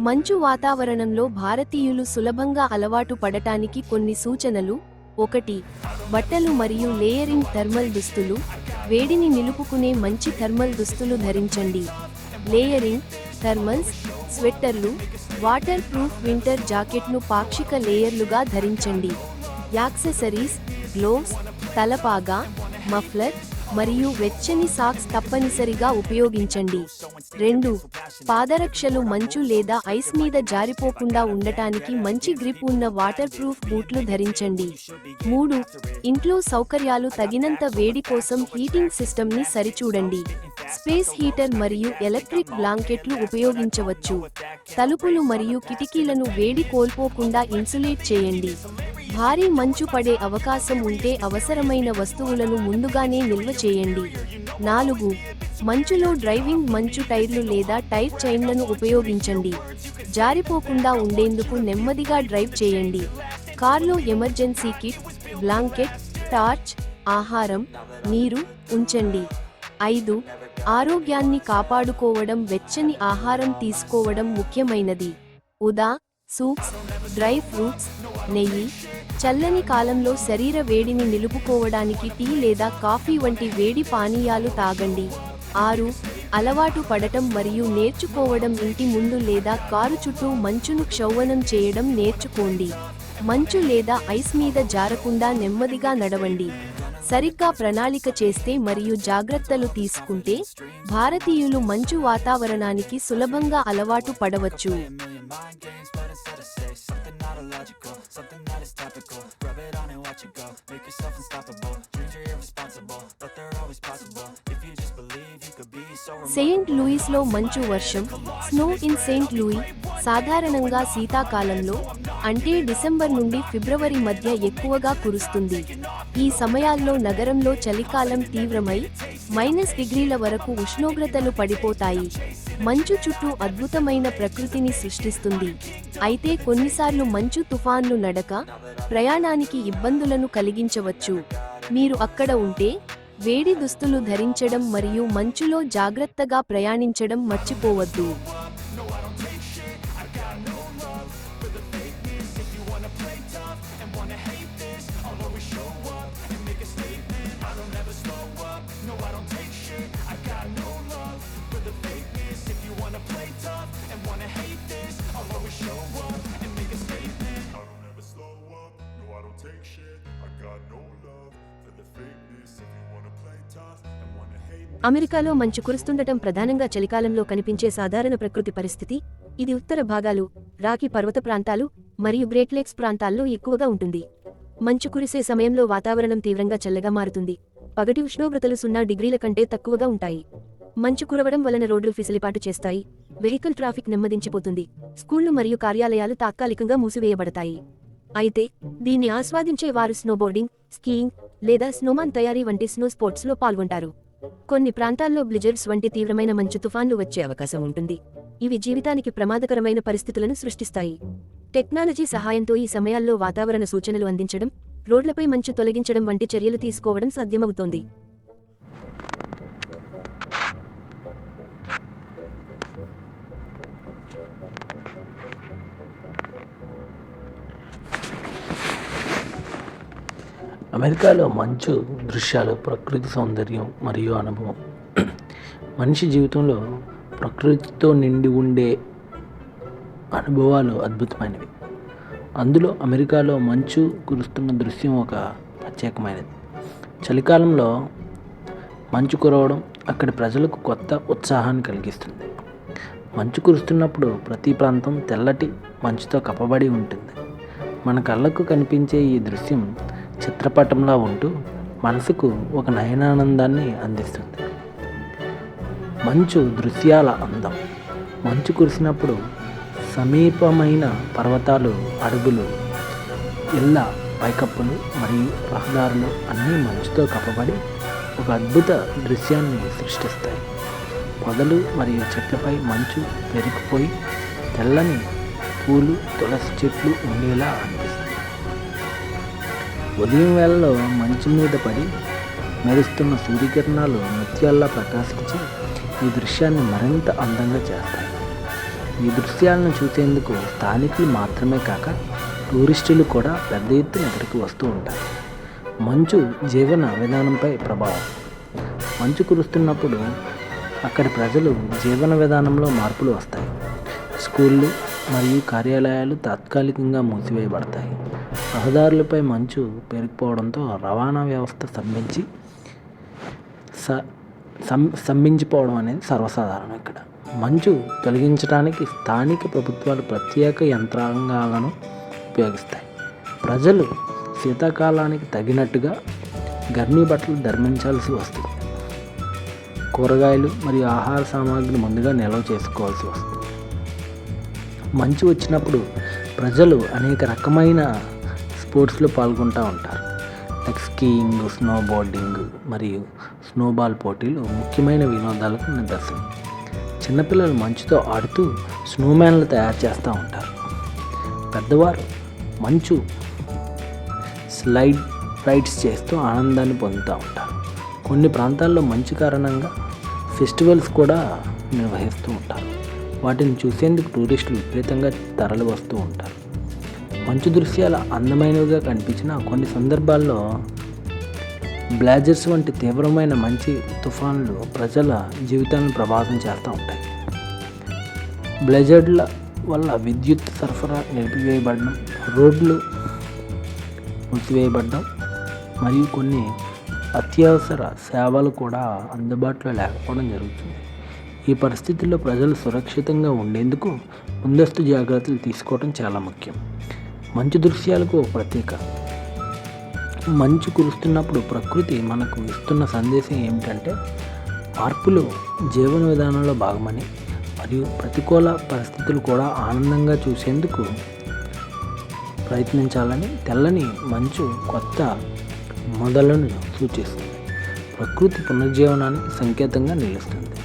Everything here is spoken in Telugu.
మంచు వాతావరణంలో భారతీయులు సులభంగా అలవాటు పడటానికి కొన్ని సూచనలు. 1. బట్టలు మరియు లేయరింగ్ థర్మల్ దుస్తులు. వేడిని నిలుపుకునే మంచి థర్మల్ దుస్తులు ధరించండి. లేయరింగ్, థర్మల్స్, స్వెట్టర్లు, వాటర్ ప్రూఫ్ వింటర్ జాకెట్ను పాక్షిక లేయర్లుగా ధరించండి. యాక్సెసరీస్, గ్లోవ్స్, తలపాగా, మఫ్లర్ మరియు వెచ్చని సాక్స్ తప్పనిసరిగా ఉపయోగించండి. 2. పాదరక్షలు మంచు లేదా ఐస్ మీద జారిపోకుండా ఉండటానికి మంచి గ్రిప్ ఉన్న వాటర్ ప్రూఫ్ బూట్లు ధరించండి. 3. ఇంట్లో సౌకర్యాలు తగినంత వేడి కోసం హీటింగ్ సిస్టమ్ని సరిచూడండి. స్పేస్ హీటర్ మరియు ఎలక్ట్రిక్ బ్లాంకెట్లు ఉపయోగించవచ్చు. తలుపులు మరియు కిటికీలను వేడి కోల్పోకుండా ఇన్సులేట్ చేయండి. భారీ మంచు పడే అవకాశం ఉంటే అవసరమైన వస్తువులను ముందుగానే నిల్వ చేయండి. 4. మంచులో డ్రైవింగ్ మంచు టైర్లు లేదా టైర్ చైన్లను ఉపయోగించండి. జారిపోకుండా ఉండేందుకు నెమ్మదిగా డ్రైవ్ చేయండి. కార్లో ఎమర్జెన్సీ కిట్, బ్లాంకెట్, టార్చ్, ఆహారం, నీరు ఉంచండి. 5. ఆరోగ్యాన్ని కాపాడుకోవడం. వెచ్చని ఆహారం తీసుకోవడం ముఖ్యమైనది. ఉదా, సూప్స్, డ్రై ఫ్రూట్స్, నెయ్యి. చల్లని కాలంలో శరీర వేడిని నిలుపుకోవడానికి టీ లేదా కాఫీ వంటి వేడి పానీయాలు తాగండి. 6. అలవాటు పడటం మరియు నేర్చుకోవడం. ఇంటి ముందు లేదా కారు చుట్టూ మంచును క్షౌవనం చేయడం నేర్చుకోండి. మంచు లేదా ఐస్ మీద జారకుండా నెమ్మదిగా నడవండి. సరిగ్గా ప్రణాళిక చేస్తే మరియు జాగ్రత్తలు తీసుకుంటే భారతీయులు మంచు వాతావరణానికి సులభంగా అలవాటు పడవచ్చు. సెయింట్ లూయిస్లో మంచు వర్షం. స్నో ఇన్ సెయింట్ లూయి సాధారణంగా శీతాకాలంలో, అంటే డిసెంబర్ నుండి ఫిబ్రవరి మధ్య ఎక్కువగా కురుస్తుంది. ఈ సమయాల్లో నగరంలో చలికాలం తీవ్రమై -డిగ్రీల వరకు ఉష్ణోగ్రతలు పడిపోతాయి. మంచు చుట్టూ అద్భుతమైన ప్రకృతిని సృష్టిస్తుంది. అయితే కొన్నిసార్లు మంచు తుఫాన్లు నడక, ప్రయాణానికి ఇబ్బందులను కలిగించవచ్చు. మీరు అక్కడ ఉంటే వేడి దుస్తులు ధరించడం మరియు మంచులో జాగ్రత్తగా ప్రయాణించడం మర్చిపోవద్దు. అమెరికాలో మంచు కురుస్తుండటం ప్రధానంగా చలికాలంలో కనిపించే సాధారణ ప్రకృతి పరిస్థితి. ఇది ఉత్తర భాగాలు, రాకీ పర్వత ప్రాంతాలు మరియు గ్రేట్ లేక్స్ ప్రాంతాల్లో ఎక్కువగా ఉంటుంది. మంచు కురిసే సమయంలో వాతావరణం తీవ్రంగా చల్లగా మారుతుంది. పగటి ఉష్ణోగ్రతలు 0 డిగ్రీల కంటే తక్కువగా ఉంటాయి. మంచు కురవడం వలన రోడ్లు ఫిసిలిపాటు చేస్తాయి. Vehicle traffic నెమ్మదించిపోతుంది. స్కూళ్లు మరియు కార్యాలయాలు తాత్కాలికంగా మూసివేయబడతాయి. అయితే దీన్ని ఆస్వాదించే వారు స్నోబోర్డింగ్, స్కీయింగ్ లేదా స్నోమాన్ తయారీ వంటి స్నో స్పోర్ట్స్లో పాల్గొంటారు. కొన్ని ప్రాంతాల్లో బ్లిజర్డ్స్ వంటి తీవ్రమైన మంచు తుఫాన్లు వచ్చే అవకాశం ఉంటుంది. ఇవి జీవితానికి ప్రమాదకరమైన పరిస్థితులను సృష్టిస్తాయి. టెక్నాలజీ సహాయంతో ఈ సమయాల్లో వాతావరణ సూచనలు అందించడం, రోడ్లపై మంచు తొలగించడం వంటి చర్యలు తీసుకోవడం సాధ్యమవుతోంది. అమెరికాలో మంచు దృశ్యాలు ప్రకృతి సౌందర్యం మరియు అనుభవం. మనిషి జీవితంలో ప్రకృతితో నిండి ఉండే అనుభవాలు అద్భుతమైనవి. అందులో అమెరికాలో మంచు కురుస్తున్న దృశ్యం ఒక ప్రత్యేకమైనది. చలికాలంలో మంచు కురవడం అక్కడి ప్రజలకు కొత్త ఉత్సాహాన్ని కలిగిస్తుంది. మంచు కురుస్తున్నప్పుడు ప్రతి ప్రాంతం తెల్లటి మంచుతో కప్పబడి ఉంటుంది. మన కళ్ళకు కనిపించే ఈ దృశ్యం చిత్రపటంలా ఉంటూ మనసుకు ఒక నయనానందాన్ని అందిస్తుంది. మంచు దృశ్యాల అందం. మంచు కురిసినప్పుడు సమీపమైన పర్వతాలు, అడవులు, ఇళ్ళ పైకప్పులు మరియు రహదారులు అన్నీ మంచుతో కప్పబడి ఒక అద్భుత దృశ్యాన్ని సృష్టిస్తాయి. పొదలు మరియు చెట్లపై మంచు పెరిగిపోయి తెల్లని పూలు, తులసి చెట్లు ఉండేలా అనిపిస్తుంది. ఉదయం వేళలో మంచు మీద పడి మెరుస్తున్న సూర్యకిరణాలు ముత్యాల్లా ప్రకాశించి ఈ దృశ్యాన్ని మరింత అందంగా చేస్తాయి. ఈ దృశ్యాలను చూసేందుకు స్థానికులు మాత్రమే కాక టూరిస్టులు కూడా పెద్ద ఎత్తున ఇక్కడికి వస్తూ ఉంటారు. మంచు జీవన విధానంపై ప్రభావం. మంచు కురుస్తున్నప్పుడు అక్కడి ప్రజలు జీవన విధానంలో మార్పులు వస్తాయి. స్కూళ్ళు మరియు కార్యాలయాలు తాత్కాలికంగా మూసివేయబడతాయి. రహదారులపై మంచు పేరుకుపోవడంతో రవాణా వ్యవస్థ స్తంభించిపోవడం అనేది సర్వసాధారణం. ఇక్కడ మంచు తొలగించడానికి స్థానిక ప్రభుత్వాలు ప్రత్యేక యంత్రాంగాలను ఉపయోగిస్తాయి. ప్రజలు శీతాకాలానికి తగినట్టుగా గర్మీ బట్టలు ధరించాల్సి వస్తుంది. కూరగాయలు మరియు ఆహార సామాగ్రిని ముందుగా నిల్వ చేసుకోవాల్సి వస్తుంది. మంచు వచ్చినప్పుడు ప్రజలు అనేక రకమైన స్పోర్ట్స్లో పాల్గొంటూ ఉంటారు. లైక్ స్కీయింగ్, స్నో బోర్డింగ్ మరియు స్నోబాల్ పోటీలు ముఖ్యమైన వినోదాలకు నిదర్శనం. చిన్నపిల్లలు మంచుతో ఆడుతూ స్నోమ్యాన్లు తయారు చేస్తూ ఉంటారు. పెద్దవారు మంచు స్లైడ్ రైడ్స్ చేస్తూ ఆనందాన్ని పొందుతూ ఉంటారు. కొన్ని ప్రాంతాల్లో మంచు కారణంగా ఫెస్టివల్స్ కూడా నిర్వహిస్తూ ఉంటారు. వాటిని చూసేందుకు టూరిస్టులు విపరీతంగా తరలి వస్తూ ఉంటారు. మంచు దృశ్యాలు అందమైనవిగా కనిపించిన కొన్ని సందర్భాల్లో బ్లాజర్స్ వంటి తీవ్రమైన మంచు తుఫాన్లు ప్రజల జీవితాలను ప్రభావితం చేస్తూ ఉంటాయి. బ్లేజర్ల వల్ల విద్యుత్ సరఫరా నిలిపివేయబడడం, రోడ్లు మూసివేయబడడం మరియు కొన్ని అత్యవసర సేవలు కూడా అందుబాటులో లేకపోవడం జరుగుతుంది. ఈ పరిస్థితుల్లో ప్రజలు సురక్షితంగా ఉండేందుకు ముందస్తు జాగ్రత్తలు తీసుకోవడం చాలా ముఖ్యం. మంచు దృశ్యాలకు ఒక ప్రత్యేక. మంచు కురుస్తున్నప్పుడు ప్రకృతి మనకు ఇస్తున్న సందేశం ఏమిటంటే మార్పులు జీవన విధానంలో భాగమని మరియు ప్రతికూల పరిస్థితులు కూడా ఆనందంగా చూసేందుకు ప్రయత్నించాలని. తెల్లని మంచు కొత్త మొదలను సూచిస్తుంది. ప్రకృతి పునర్జీవనానికి సంకేతంగా నిలుస్తుంది.